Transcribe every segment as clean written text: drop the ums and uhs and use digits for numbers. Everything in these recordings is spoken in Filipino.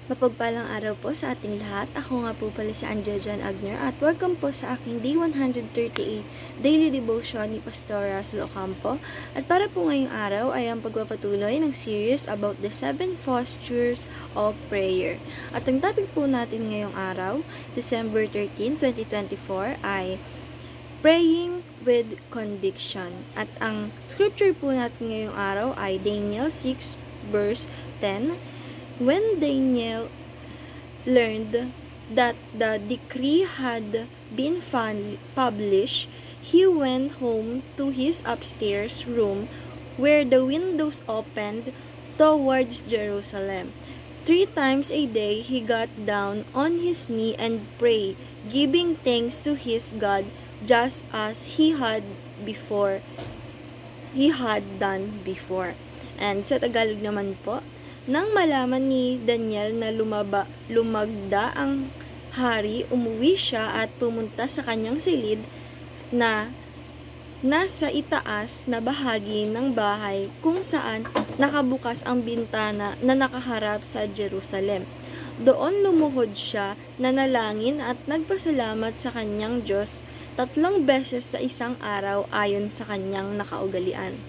Mapagpalang araw po sa ating lahat. Ako nga po pala si Anja Jan Agner at welcome po sa aking Day 138 Daily Devotion ni Pastor Russell Ocampo. At para po ngayong araw ay ang pagpapatuloy ng series about the 7 postures of prayer. At ang topic po natin ngayong araw, December 13, 2024 ay Praying with Conviction. At ang scripture po natin ngayong araw ay Daniel 6 verse 10. When Daniel learned that the decree had been published, he went home to his upstairs room where the windows opened towards Jerusalem. 3 times a day he got down on his knee and prayed, giving thanks to his God just as he had done before. And sa Tagalog naman po, nang malaman ni Daniel na lumagda ang hari, umuwi siya at pumunta sa kanyang silid na nasa itaas na bahagi ng bahay kung saan nakabukas ang bintana na nakaharap sa Jerusalem. Doon lumuhod siya, nanalangin at nagpasalamat sa kanyang Diyos 3 beses sa isang araw ayon sa kanyang nakaugalian.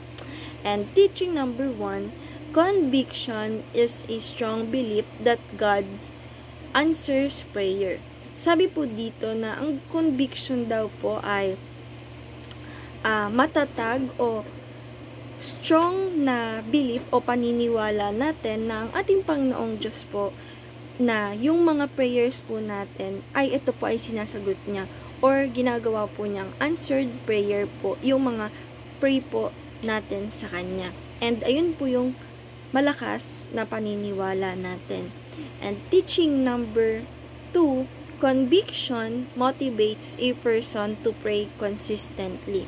And teaching number 1, conviction is a strong belief that God answers prayer. Sabi po dito na ang conviction daw po ay matatag o strong na belief o paniniwala natin na ang ating Panginoong Diyos po na yung mga prayers po natin ay ito po ay sinasagot niya or ginagawa po niyang answered prayer po yung mga pray po natin sa Kanya. And ayun po yung malakas na paniniwala natin. And teaching number 2, conviction motivates a person to pray consistently.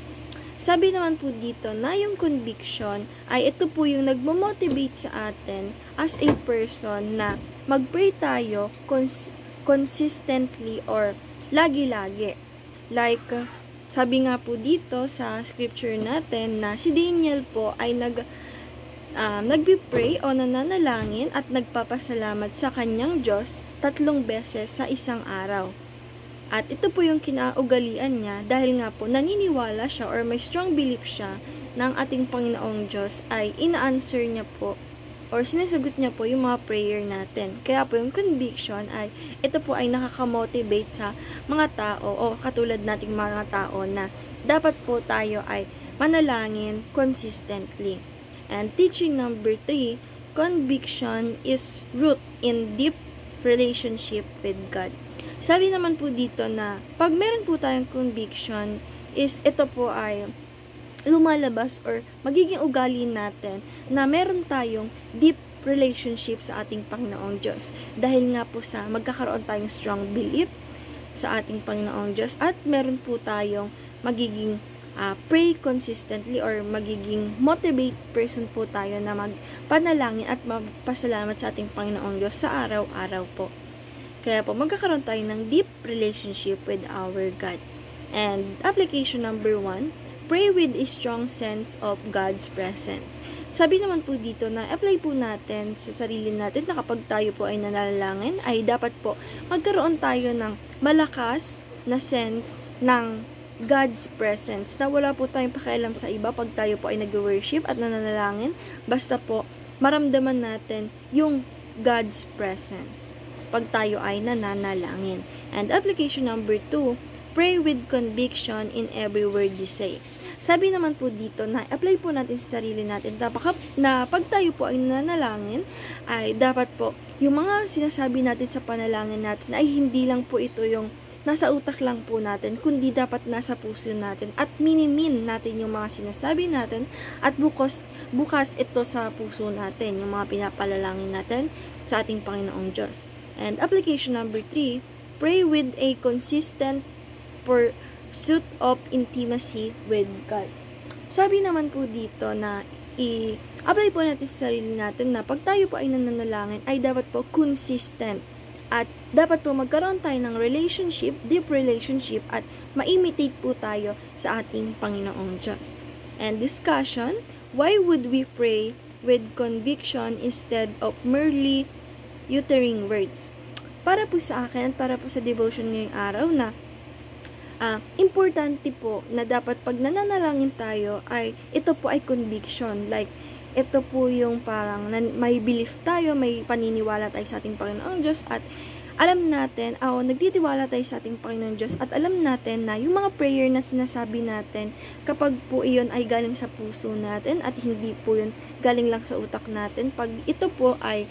Sabi naman po dito na yung conviction ay ito po yung nagmo-motivate sa atin as a person na mag-pray tayo consistently or lagi-lagi. Like, sabi nga po dito sa scripture natin na si Daniel po ay nagbi-pray o nananalangin at nagpapasalamat sa kanyang Diyos 3 beses sa isang araw. At ito po yung kinaugalian niya dahil nga po naniniwala siya or may strong belief siya ng ating Panginoong Diyos ay ina-answer niya po or sinasagot niya po yung mga prayer natin. Kaya po yung conviction ay ito po ay nakakamotivate sa mga tao o katulad nating mga tao na dapat po tayo ay manalangin consistently. And teaching number 3, conviction is root in deep relationship with God. Sabi naman po dito na pag meron po tayong conviction is ito po ay lumalabas or magiging ugali natin na meron tayong deep relationship sa ating Panginoong Diyos. Dahil nga po sa magkakaroon tayong strong belief sa ating Panginoong Diyos at meron po tayong magiging pray consistently or magiging motivate person po tayo na magpanalangin at magpasalamat sa ating Panginoong Diyos sa araw-araw po. Kaya po magkakaroon tayo ng deep relationship with our God. And application number 1, pray with a strong sense of God's presence. Sabi naman po dito na apply po natin sa sarili natin na kapag tayo po ay nanalangin ay dapat po magkaroon tayo ng malakas na sense ng God's presence, na wala po tayong pakialam sa iba pag tayo po ay nag-worship at nananalangin, basta po maramdaman natin yung God's presence pag tayo ay nananalangin. And application number 2, pray with conviction in every word you say. Sabi naman po dito na apply po natin sa sarili natin na pag tayo po ay nananalangin ay dapat po yung mga sinasabi natin sa panalangin natin ay hindi lang po ito yung nasa utak lang po natin, kundi dapat nasa puso natin at minimin natin yung mga sinasabi natin at bukas ito sa puso natin, yung mga pinapalalangin natin sa ating Panginoong Diyos. And application number 3, pray with a consistent pursuit of intimacy with God. Sabi naman po dito na i-apply po natin sa sarili natin na pag tayo po ay nananalangin ay dapat po consistent. At dapat po magkaroon tayo ng relationship, deep relationship, at ma-imitate po tayo sa ating Panginoong Diyos. And discussion, why would we pray with conviction instead of merely uttering words. Para po sa akin at para po sa devotion ngayong araw na importante po na dapat pag nananalangin tayo ay ito po ay conviction. Like, ito po yung parang may belief tayo, may paniniwala tayo sa ating Panginoong Diyos at alam natin, nagtitiwala tayo sa ating Panginoong Diyos at alam natin na yung mga prayer na sinasabi natin, kapag po iyon ay galing sa puso natin at hindi po yun galing lang sa utak natin, pag ito po ay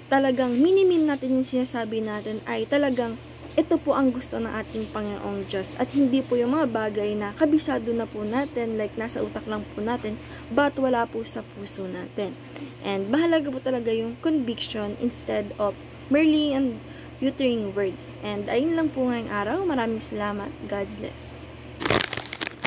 talagang minimin natin yung sinasabi natin, ay talagang ito po ang gusto ng ating Panginoong Diyos at hindi po yung mga bagay na kabisado na po natin, like nasa utak lang po natin, but wala po sa puso natin. And mahalaga po talaga yung conviction instead of merely uttering words. And ayun lang po ngayong araw. Maraming salamat. God bless.